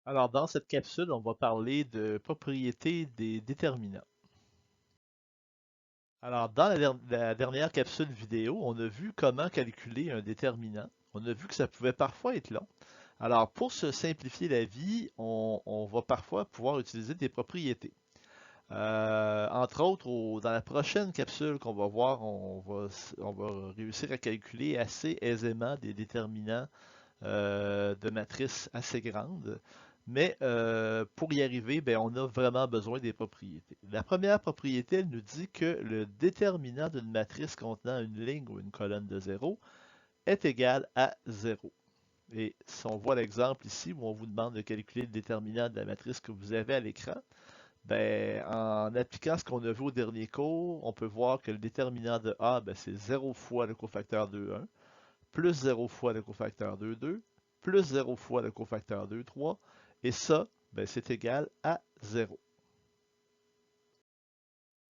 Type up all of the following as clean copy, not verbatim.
Alors, dans cette capsule, on va parler de propriétés des déterminants. Alors, dans la dernière capsule vidéo, on a vu comment calculer un déterminant. On a vu que ça pouvait parfois être long. Alors, pour se simplifier la vie, on va parfois pouvoir utiliser des propriétés. Entre autres, dans la prochaine capsule qu'on va voir, on va réussir à calculer assez aisément des déterminants de matrices assez grandes. Mais pour y arriver, ben, on a vraiment besoin des propriétés. La première propriété, elle nous dit que le déterminant d'une matrice contenant une ligne ou une colonne de 0 est égal à 0. Et si on voit l'exemple ici où on vous demande de calculer le déterminant de la matrice que vous avez à l'écran, ben, en appliquant ce qu'on a vu au dernier cours, on peut voir que le déterminant de A, ben, c'est 0 fois le cofacteur 2, 1, plus 0 fois le cofacteur 2, 2, plus 0 fois le cofacteur 2, 3, et ça, ben, c'est égal à 0.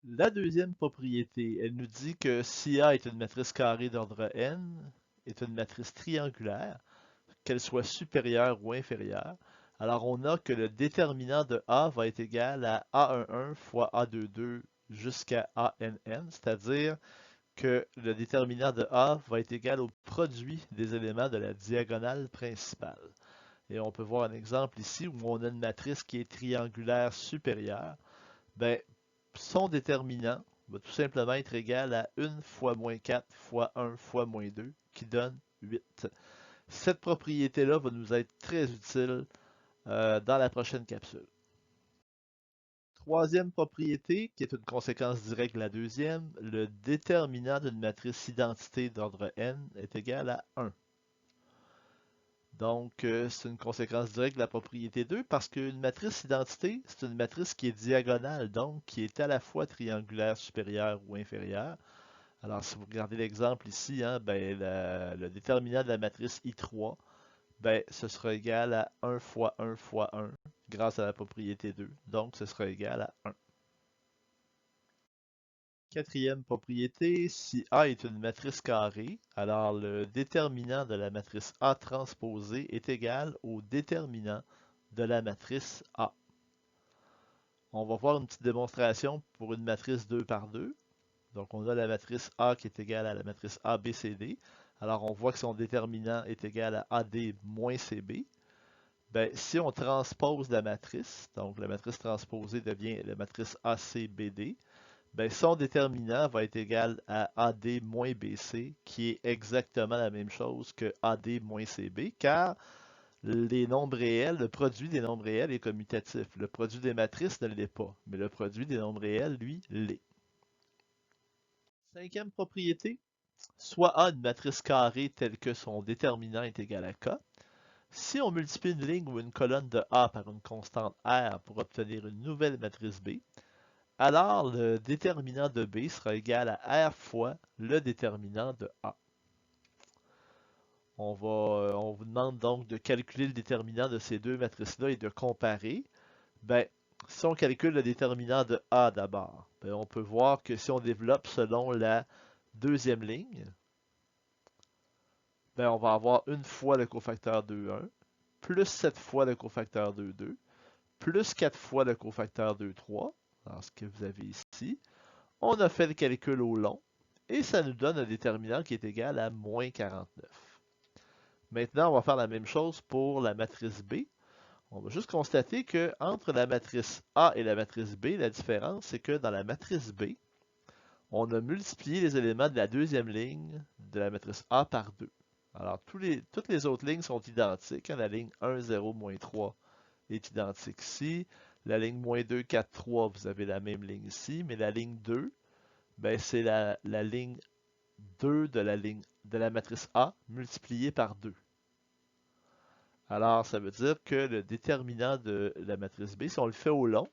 La deuxième propriété, elle nous dit que si A est une matrice carrée d'ordre n, est une matrice triangulaire, qu'elle soit supérieure ou inférieure, alors on a que le déterminant de A va être égal à A11 fois A22 jusqu'à ANN, c'est-à-dire que le déterminant de A va être égal au produit des éléments de la diagonale principale. Et on peut voir un exemple ici où on a une matrice qui est triangulaire supérieure. Ben, son déterminant va tout simplement être égal à 1 fois moins 4 fois 1 fois moins 2, qui donne 8. Cette propriété-là va nous être très utile dans la prochaine capsule. Troisième propriété, qui est une conséquence directe de la deuxième, le déterminant d'une matrice identité d'ordre n est égal à 1. Donc, c'est une conséquence directe de la propriété 2 parce qu'une matrice identité, c'est une matrice qui est diagonale, donc qui est à la fois triangulaire supérieure ou inférieure. Alors, si vous regardez l'exemple ici, hein, ben, le déterminant de la matrice I3, ben, ce sera égal à 1 fois 1 fois 1 grâce à la propriété 2. Donc, ce sera égal à 1. Quatrième propriété, si A est une matrice carrée, alors le déterminant de la matrice A transposée est égal au déterminant de la matrice A. On va voir une petite démonstration pour une matrice 2 par 2. Donc on a la matrice A qui est égale à la matrice ABCD. Alors on voit que son déterminant est égal à AD moins CB. Ben, si on transpose la matrice, donc la matrice transposée devient la matrice ACBD, ben, son déterminant va être égal à AD moins BC, qui est exactement la même chose que AD moins CB, car les nombres réels, le produit des nombres réels est commutatif. Le produit des matrices ne l'est pas, mais le produit des nombres réels, lui, l'est. Cinquième propriété, soit A une matrice carrée telle que son déterminant est égal à K. Si on multiplie une ligne ou une colonne de A par une constante R pour obtenir une nouvelle matrice B, alors le déterminant de B sera égal à R fois le déterminant de A. On vous demande donc de calculer le déterminant de ces deux matrices-là et de comparer. Ben, si on calcule le déterminant de A d'abord, ben, on peut voir que si on développe selon la deuxième ligne, ben, on va avoir une fois le cofacteur 2, 1, plus 7 fois le cofacteur 2, 2, plus 4 fois le cofacteur 2, 3, dans ce que vous avez ici. On a fait le calcul au long, et ça nous donne un déterminant qui est égal à moins 49. Maintenant, on va faire la même chose pour la matrice B. On va juste constater que entre la matrice A et la matrice B, la différence, c'est que dans la matrice B, on a multiplié les éléments de la deuxième ligne de la matrice A par 2. Alors, toutes les autres lignes sont identiques. La ligne 1, 0, moins 3 est identique ici. La ligne moins 2, 4, 3, vous avez la même ligne ici. Mais la ligne 2, ben, c'est la ligne 2 de la matrice A multipliée par 2. Alors, ça veut dire que le déterminant de la matrice B, si on le fait au long,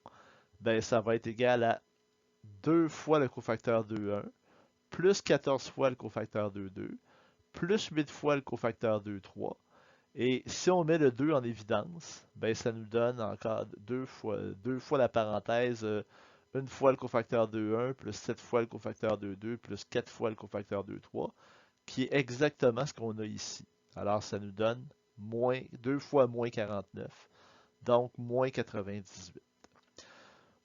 ben, ça va être égal à 2 fois le cofacteur 2, 1, plus 14 fois le cofacteur 2, 2, plus 8 fois le cofacteur 2, 3. Et si on met le 2 en évidence, ben, ça nous donne encore 2 fois la parenthèse, une fois le cofacteur 2, 1, plus 7 fois le cofacteur 2, 2, plus 4 fois le cofacteur 2, 3, qui est exactement ce qu'on a ici. Alors, ça nous donne 2 fois moins 49. donc moins 98.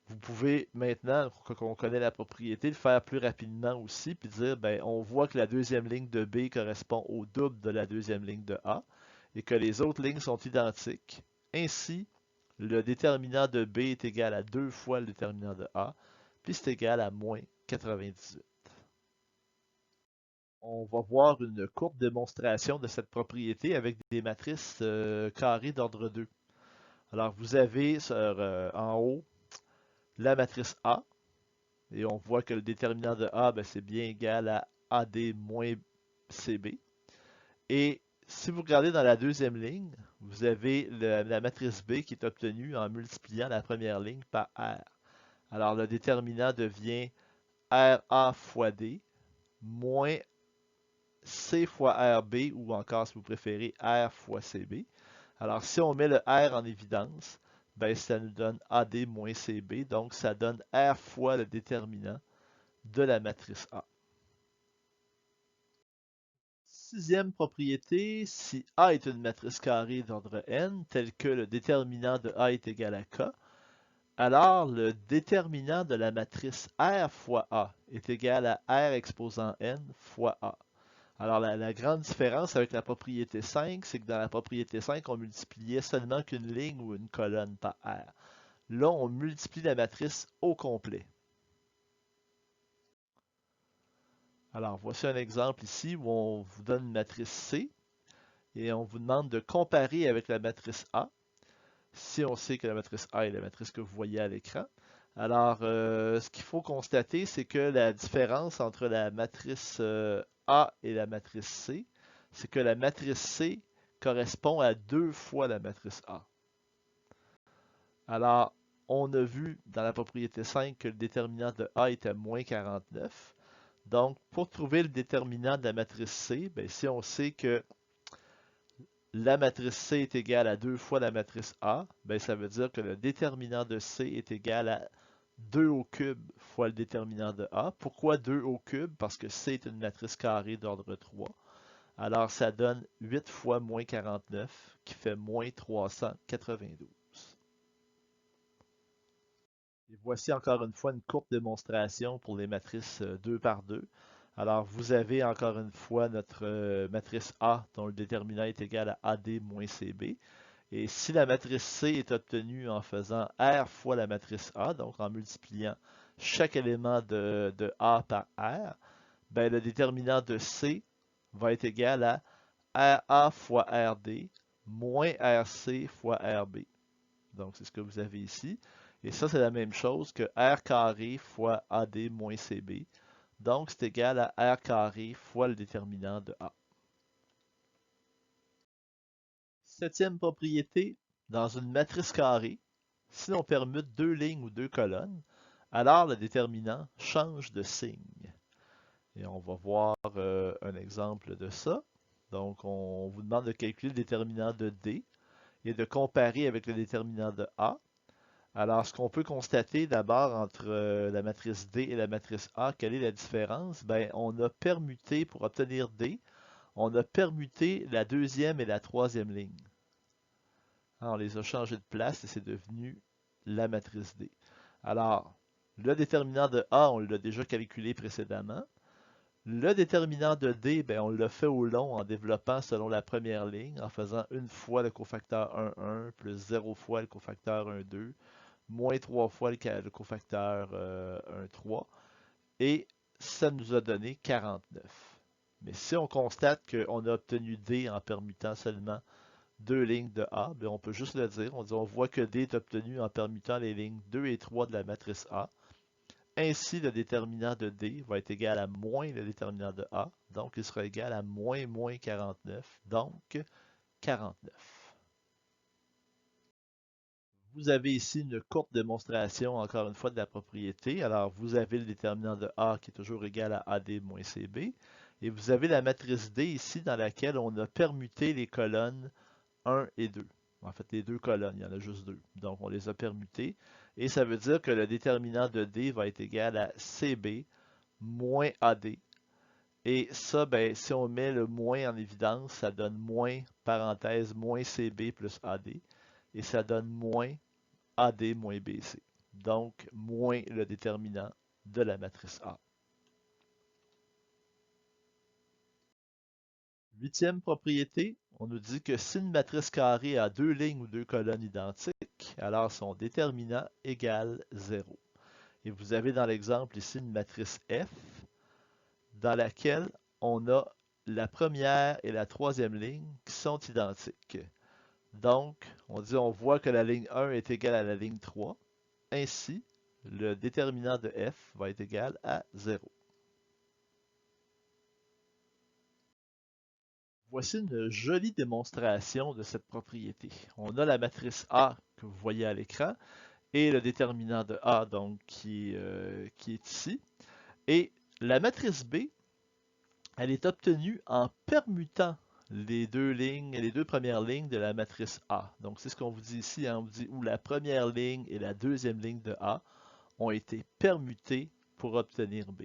Vous pouvez maintenant, qu'on connaît la propriété, le faire plus rapidement aussi, puis dire, ben, on voit que la deuxième ligne de B correspond au double de la deuxième ligne de A, et que les autres lignes sont identiques. Ainsi, le déterminant de B est égal à 2 fois le déterminant de A, puis c'est égal à moins 98. On va voir une courte démonstration de cette propriété avec des matrices carrées d'ordre 2. Alors, vous avez en haut la matrice A, et on voit que le déterminant de A, ben, c'est bien égal à AD moins CB. Et si vous regardez dans la deuxième ligne, vous avez la matrice B qui est obtenue en multipliant la première ligne par R. Alors, le déterminant devient RA fois D moins C fois RB, ou encore, si vous préférez, R fois CB. Alors, si on met le R en évidence, ben, ça nous donne AD moins CB, donc ça donne R fois le déterminant de la matrice A. Sixième propriété, si A est une matrice carrée d'ordre n, telle que le déterminant de A est égal à K, alors le déterminant de la matrice R fois A est égal à R exposant n fois A. Alors la grande différence avec la propriété 5, c'est que dans la propriété 5, on multipliait seulement qu'une ligne ou une colonne par R. Là, on multiplie la matrice au complet. Alors, voici un exemple ici où on vous donne une matrice C et on vous demande de comparer avec la matrice A. Si on sait que la matrice A est la matrice que vous voyez à l'écran. Alors, ce qu'il faut constater, c'est que la différence entre la matrice A et la matrice C, c'est que la matrice C correspond à 2 fois la matrice A. Alors, on a vu dans la propriété 5 que le déterminant de A était moins 49. Donc, pour trouver le déterminant de la matrice C, ben, si on sait que la matrice C est égale à 2 fois la matrice A, ben, ça veut dire que le déterminant de C est égal à 2 au cube fois le déterminant de A. Pourquoi 2 au cube? Parce que C est une matrice carrée d'ordre 3. Alors, ça donne 8 fois moins 49, qui fait moins 392. Et voici encore une fois une courte démonstration pour les matrices 2 par 2. Alors, vous avez encore une fois notre matrice A dont le déterminant est égal à AD moins CB. Et si la matrice C est obtenue en faisant R fois la matrice A, donc en multipliant chaque élément de A par R, ben le déterminant de C va être égal à RA fois RD moins RC fois RB. Donc, c'est ce que vous avez ici. Et ça, c'est la même chose que R carré fois AD moins CB. Donc, c'est égal à R carré fois le déterminant de A. Septième propriété, dans une matrice carrée, si l'on permute deux lignes ou deux colonnes, alors le déterminant change de signe. Et on va voir un exemple de ça. Donc, on vous demande de calculer le déterminant de D et de comparer avec le déterminant de A. Alors, ce qu'on peut constater d'abord entre la matrice D et la matrice A, quelle est la différence? Ben, on a permuté, pour obtenir D, on a permuté la deuxième et la troisième ligne. On les a changés de place et c'est devenu la matrice D. Alors, le déterminant de A, on l'a déjà calculé précédemment. Le déterminant de D, ben, on l'a fait au long en développant selon la première ligne, en faisant une fois le cofacteur 1, 1, plus 0 fois le cofacteur 1, 2, moins 3 fois le cofacteur 1, 3, et ça nous a donné 49. Mais si on constate qu'on a obtenu D en permutant seulement deux lignes de A, bien on peut juste le dire. On voit que D est obtenu en permutant les lignes 2 et 3 de la matrice A. Ainsi, le déterminant de D va être égal à moins le déterminant de A. Donc, il sera égal à moins 49. Donc, 49. Vous avez ici une courte démonstration, encore une fois, de la propriété. Alors, vous avez le déterminant de A qui est toujours égal à AD moins CB. Et vous avez la matrice D ici dans laquelle on a permuté les colonnes 1 et 2. En fait, les deux colonnes, il y en a juste deux. Donc, on les a permutées. Et ça veut dire que le déterminant de D va être égal à CB moins AD. Et ça, ben, si on met le moins en évidence, ça donne moins, parenthèse, moins CB plus AD. et ça donne moins AD moins BC. Donc, moins le déterminant de la matrice A. Huitième propriété, on nous dit que si une matrice carrée a deux lignes ou deux colonnes identiques, alors son déterminant égale 0. Et vous avez dans l'exemple ici une matrice F dans laquelle on a la première et la troisième ligne qui sont identiques. Donc, on voit que la ligne 1 est égale à la ligne 3. Ainsi, le déterminant de F va être égal à 0. Voici une jolie démonstration de cette propriété. On a la matrice A que vous voyez à l'écran et le déterminant de A donc qui est ici. Et la matrice B, elle est obtenue en permutant les deux premières lignes de la matrice A. Donc c'est ce qu'on vous dit ici, hein, on vous dit où la première ligne et la deuxième ligne de A ont été permutées pour obtenir B.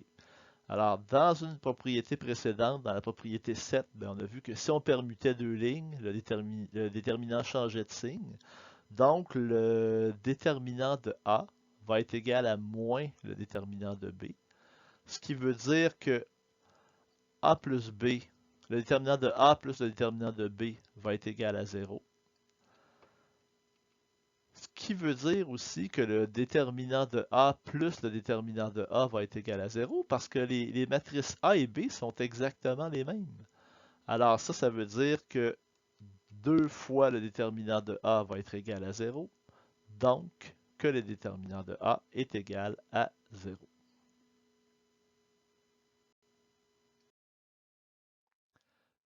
Alors, dans une propriété précédente, dans la propriété 7, on a vu que si on permutait deux lignes, le déterminant changeait de signe. Donc, le déterminant de A va être égal à moins le déterminant de B. Ce qui veut dire que A plus B, le déterminant de A plus le déterminant de B va être égal à 0. Ce qui veut dire aussi que le déterminant de A plus le déterminant de A va être égal à 0 parce que les matrices A et B sont exactement les mêmes. Alors ça veut dire que 2 fois le déterminant de A va être égal à 0, donc que le déterminant de A est égal à 0.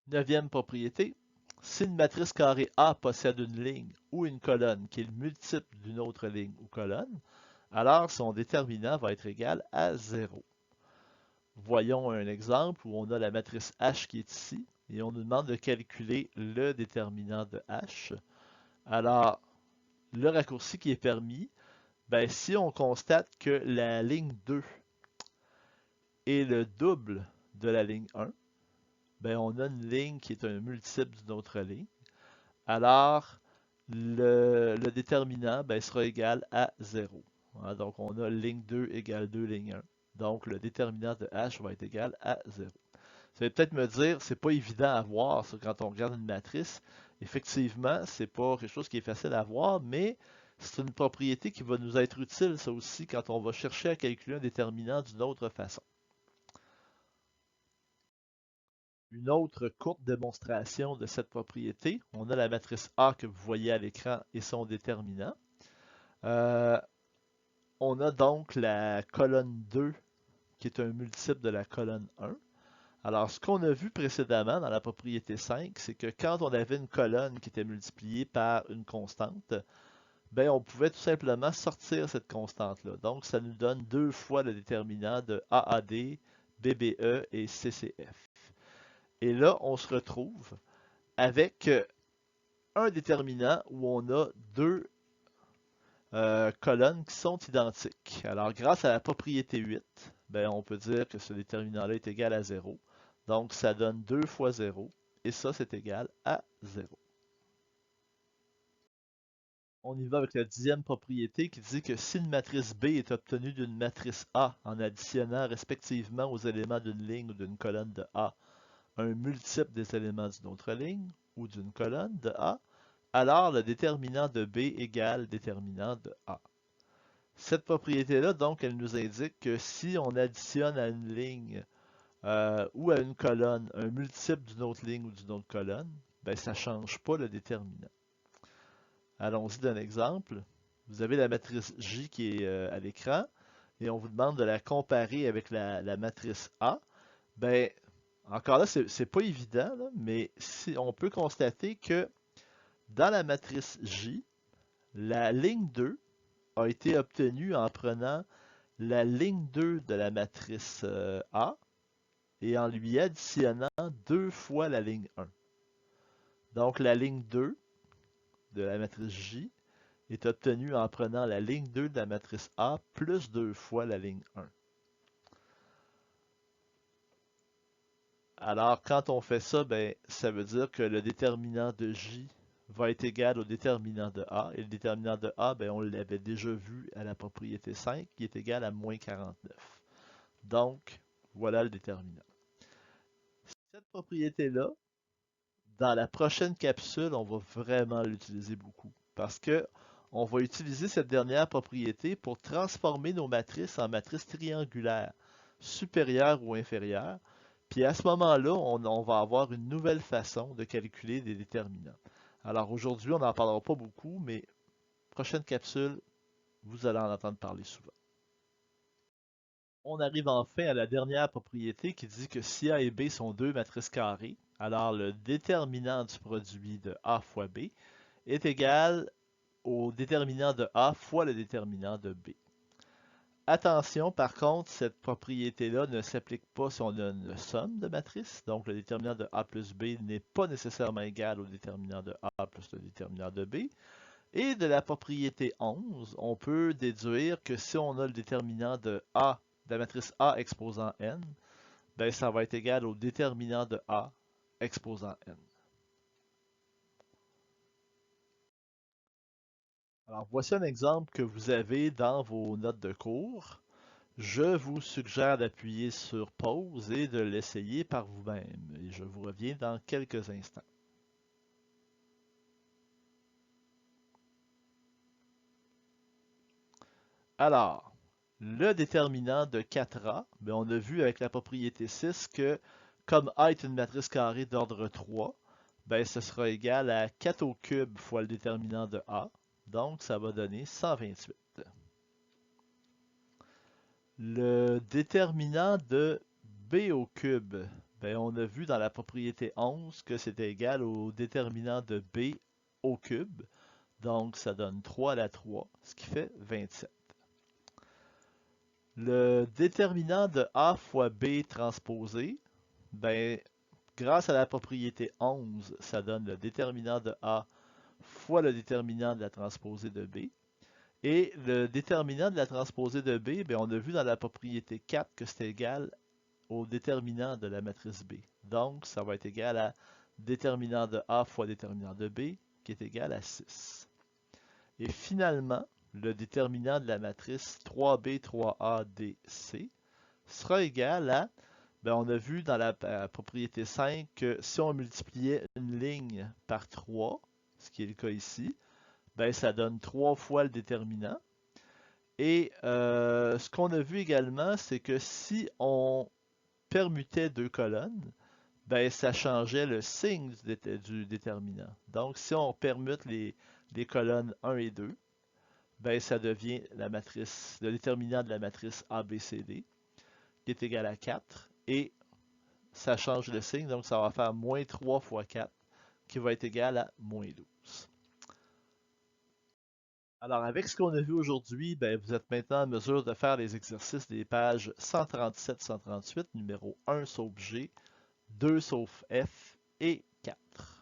Neuvième propriété, si une matrice carrée A possède une ligne ou une colonne qui est le multiple d'une autre ligne ou colonne, alors son déterminant va être égal à 0. Voyons un exemple où on a la matrice H qui est ici et on nous demande de calculer le déterminant de H. Alors, le raccourci qui est permis, si on constate que la ligne 2 est le double de la ligne 1, on a une ligne qui est un multiple d'une autre ligne. Alors, le déterminant sera égal à 0. Donc, on a ligne 2 égale 2 ligne 1. Donc, le déterminant de H va être égal à 0. Ça va peut-être me dire, c'est pas évident à voir ça, quand on regarde une matrice. Effectivement, c'est pas quelque chose qui est facile à voir, mais c'est une propriété qui va nous être utile, ça aussi, quand on va chercher à calculer un déterminant d'une autre façon. Une autre courte démonstration de cette propriété, on a la matrice A que vous voyez à l'écran et son déterminant. Euh, on a donc la colonne 2 qui est un multiple de la colonne 1. Alors, ce qu'on a vu précédemment dans la propriété 5, c'est que quand on avait une colonne qui était multipliée par une constante, on pouvait tout simplement sortir cette constante-là. Donc, ça nous donne 2 fois le déterminant de AAD, BBE et CCF. Et là, on se retrouve avec un déterminant où on a deux colonnes qui sont identiques. Alors, grâce à la propriété 8, on peut dire que ce déterminant-là est égal à 0. Donc, ça donne 2 fois 0, et ça, c'est égal à 0. On y va avec la dixième propriété qui dit que si une matrice B est obtenue d'une matrice A en additionnant respectivement aux éléments d'une ligne ou d'une colonne de A un multiple des éléments d'une autre ligne ou d'une colonne de A, alors le déterminant de B égale déterminant de A. Cette propriété-là, donc, elle nous indique que si on additionne à une ligne ou à une colonne un multiple d'une autre ligne ou d'une autre colonne, ça ne change pas le déterminant. Allons-y d'un exemple. Vous avez la matrice J qui est à l'écran et on vous demande de la comparer avec la matrice A. Encore là, c'est pas évident, là, mais si on peut constater que dans la matrice J, la ligne 2 a été obtenue en prenant la ligne 2 de la matrice A et en lui additionnant 2 fois la ligne 1. Donc la ligne 2 de la matrice J est obtenue en prenant la ligne 2 de la matrice A plus 2 fois la ligne 1. Alors quand on fait ça, ça veut dire que le déterminant de J va être égal au déterminant de A. Et le déterminant de A, ben, on l'avait déjà vu à la propriété 5, qui est égal à moins 49. Donc, voilà le déterminant. Cette propriété-là, dans la prochaine capsule, on va vraiment l'utiliser beaucoup. Parce que on va utiliser cette dernière propriété pour transformer nos matrices en matrices triangulaires, supérieures ou inférieures. Puis à ce moment-là, on va avoir une nouvelle façon de calculer des déterminants. Alors aujourd'hui, on n'en parlera pas beaucoup, mais prochaine capsule, vous allez en entendre parler souvent. On arrive enfin à la dernière propriété qui dit que si A et B sont deux matrices carrées, alors le déterminant du produit de A fois B est égal au déterminant de A fois le déterminant de B. Attention, par contre, cette propriété-là ne s'applique pas si on a une somme de matrices. Donc, le déterminant de A plus B n'est pas nécessairement égal au déterminant de A plus le déterminant de B. Et de la propriété 11, on peut déduire que si on a le déterminant de A, de la matrice A exposant n, ben ça va être égal au déterminant de A exposant n. Alors, voici un exemple que vous avez dans vos notes de cours. Je vous suggère d'appuyer sur pause et de l'essayer par vous-même. Et je vous reviens dans quelques instants. Alors, le déterminant de 4A, ben on a vu avec la propriété 6 que comme A est une matrice carrée d'ordre 3, ben ce sera égal à 4 au cube fois le déterminant de A. Donc, ça va donner 128. Le déterminant de B au cube, ben on a vu dans la propriété 11 que c'était égal au déterminant de B au cube. Donc, ça donne 3 à la 3, ce qui fait 27. Le déterminant de A fois B transposé, ben, grâce à la propriété 11, ça donne le déterminant de A fois le déterminant de la transposée de B. Et le déterminant de la transposée de B, ben, on a vu dans la propriété 4 que c'était égal au déterminant de la matrice B. Donc, ça va être égal à déterminant de A fois déterminant de B, qui est égal à 6. Et finalement, le déterminant de la matrice 3B, 3A, D, C sera égal à, ben on a vu dans la propriété 5 que si on multipliait une ligne par 3, ce qui est le cas ici, ben ça donne 3 fois le déterminant. Et ce qu'on a vu également, c'est que si on permutait deux colonnes, ben ça changeait le signe du déterminant. Donc si on permute les colonnes 1 et 2, ben ça devient la matrice, le déterminant de la matrice ABCD, qui est égal à 4, et ça change le signe, donc ça va faire moins 3 fois 4, qui va être égal à moins 12. Alors, avec ce qu'on a vu aujourd'hui, ben, vous êtes maintenant en mesure de faire les exercices des pages 137-138, numéro 1 sauf G, 2 sauf F et 4.